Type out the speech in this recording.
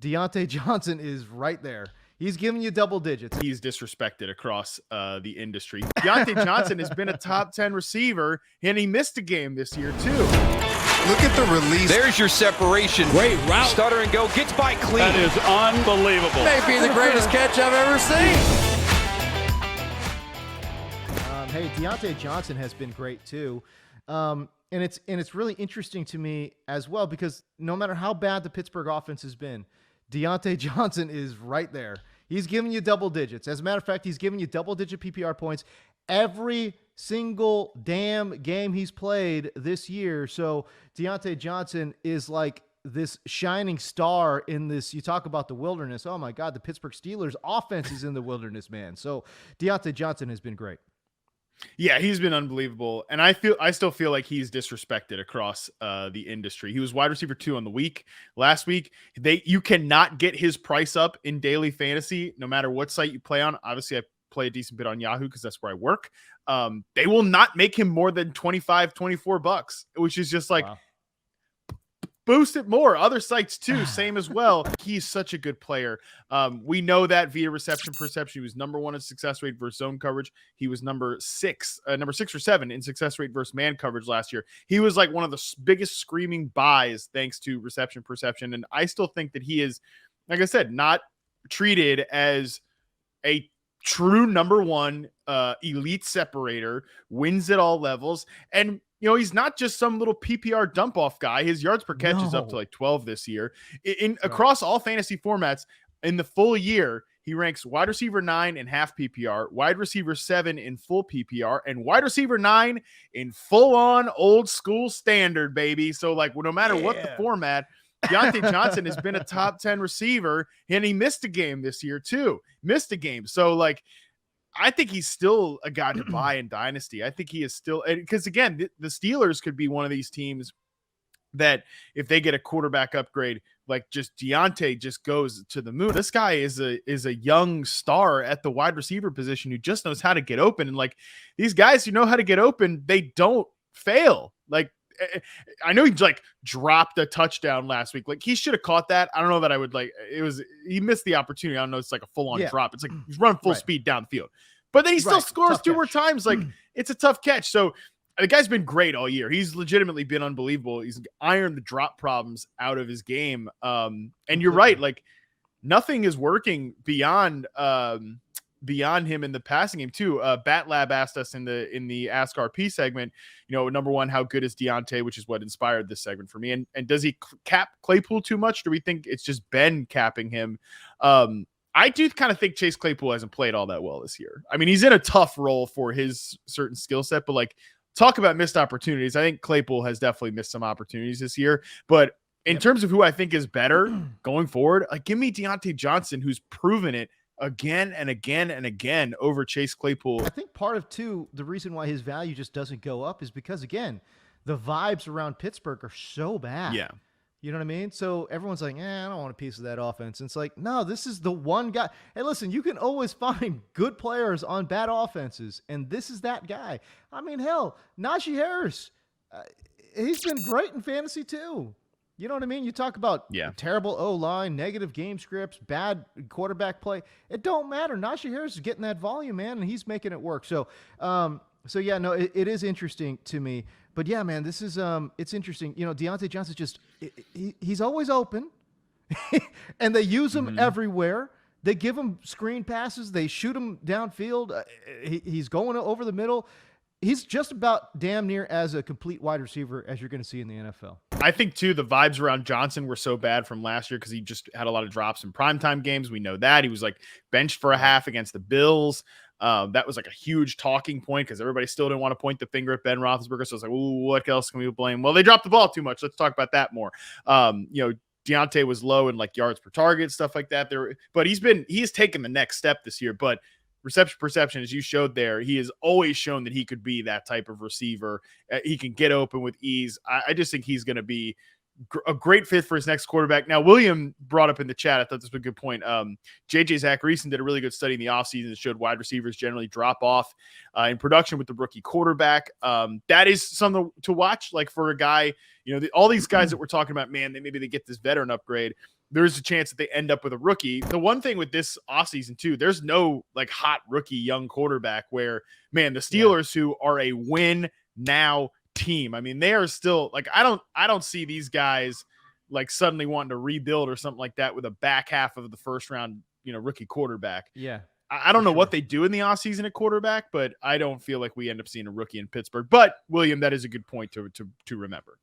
Diontae Johnson is right there. He's giving you double digits. He's disrespected across the industry. Diontae Johnson has been a top 10 receiver, and he missed a game this year, too. Look at the release. There's your separation. Great route. Stutter and go. Gets by clean. That is unbelievable. May be the greatest catch I've ever seen. Hey, Diontae Johnson has been great, too. And it's really interesting to me as well, because no matter how bad the Pittsburgh offense has been, Diontae Johnson is right there. He's giving you double digits. As a matter of fact, he's giving you double-digit PPR points every single damn game he's played this year. So Diontae Johnson is like this shining star in this. You talk about the wilderness. Oh, my God, the Pittsburgh Steelers offense is in the wilderness, man. So Diontae Johnson has been great. Yeah, he's been unbelievable, and I still feel like he's disrespected across the industry. He was wide receiver 2 on the week last week. You cannot get his price up in daily fantasy, no matter what site you play on. Obviously, I play a decent bit on Yahoo because that's where I work. They will not make him more than $25-$24, which is just like, wow. Boost it more. Other sites too, same as well. He's such a good player. We know that via reception perception. He was number 1 in success rate versus zone coverage. He was number 6 or 7 in success rate versus man coverage last year. He was like one of the biggest screaming buys thanks to reception perception. And I still think that he is, like I said, not treated as a true number 1 elite separator, wins at all levels. And he's not just some little PPR dump off guy. His yards per catch is up to like 12 this year. Across all fantasy formats in the full year, he ranks wide receiver 9 in half PPR, wide receiver 7 in full PPR, and wide receiver 9 in full on old school standard, baby. So like, no matter what the format, Diontae Johnson has been a top 10 receiver, and he missed a game this year too. So like, I think he's still a guy to buy in Dynasty. I think he is still, because again, the Steelers could be one of these teams that if they get a quarterback upgrade, like just Diontae just goes to the moon. This guy is a young star at the wide receiver position who just knows how to get open. And like these guys who know how to get open, they don't fail. Like, I know he like dropped a touchdown last week. Like he should have caught that. I don't know that I would he missed the opportunity. I don't know. It's like a full on drop. It's like he's running full speed down the field, but then he still scores 2 more times. Like it's a tough catch. So the guy's been great all year. He's legitimately been unbelievable. He's ironed the drop problems out of his game. And you're right. Like nothing is working beyond him in the passing game too. Bat Lab asked us in the Ask RP segment, number 1, how good is Diontae, which is what inspired this segment for me. And does he cap Claypool too much? Do we think it's just Ben capping him? I do kind of think Chase Claypool hasn't played all that well this year. I mean, he's in a tough role for his certain skill set, but like talk about missed opportunities. I think Claypool has definitely missed some opportunities this year, but in terms of who I think is better going forward, like give me Diontae Johnson, who's proven it again and again and again over Chase Claypool. I think part of the reason why his value just doesn't go up is because, again, the vibes around Pittsburgh are so bad. Yeah. You know what I mean? So everyone's like, I don't want a piece of that offense. And it's like, no, this is the one guy. Hey, listen, you can always find good players on bad offenses, and this is that guy. I mean, hell, Najee Harris, he's been great in fantasy too. You know what I mean? You talk about terrible O-line, negative game scripts, bad quarterback play. It don't matter. Najee Harris is getting that volume, man, and he's making it work. So, yeah, no, it is interesting to me. But yeah, man, this is it's interesting. Diontae Johnson he's always open, and they use him everywhere. They give him screen passes. They shoot him downfield. He's going over the middle. He's just about damn near as a complete wide receiver as you're going to see in the NFL. I think, too, the vibes around Johnson were so bad from last year because he just had a lot of drops in primetime games. We know that. He was, like, benched for a half against the Bills. That was, like, a huge talking point because everybody still didn't want to point the finger at Ben Roethlisberger. So it's like, ooh, what else can we blame? Well, they dropped the ball too much. Let's talk about that more. Diontae was low in, like, yards per target, stuff like that. But he's taken the next step this year. But reception perception, as you showed there, he has always shown that he could be that type of receiver. He can get open with ease. I just think he's going to be a great fit for his next quarterback. Now, William brought up in the chat, I thought this was a good point. JJ Zachariason did a really good study in the offseason that showed wide receivers generally drop off in production with the rookie quarterback. That is something to watch, like for a guy, all these guys that we're talking about, man, maybe they get this veteran upgrade. there's a chance that they end up with a rookie. The one thing with this offseason too, there's no like hot rookie young quarterback where, man, the Steelers who are a win now team. I mean, they are still like, I don't see these guys like suddenly wanting to rebuild or something like that with a back half of the first round, rookie quarterback. Yeah. I don't know what they do in the offseason at quarterback, but I don't feel like we end up seeing a rookie in Pittsburgh. But William, that is a good point to remember.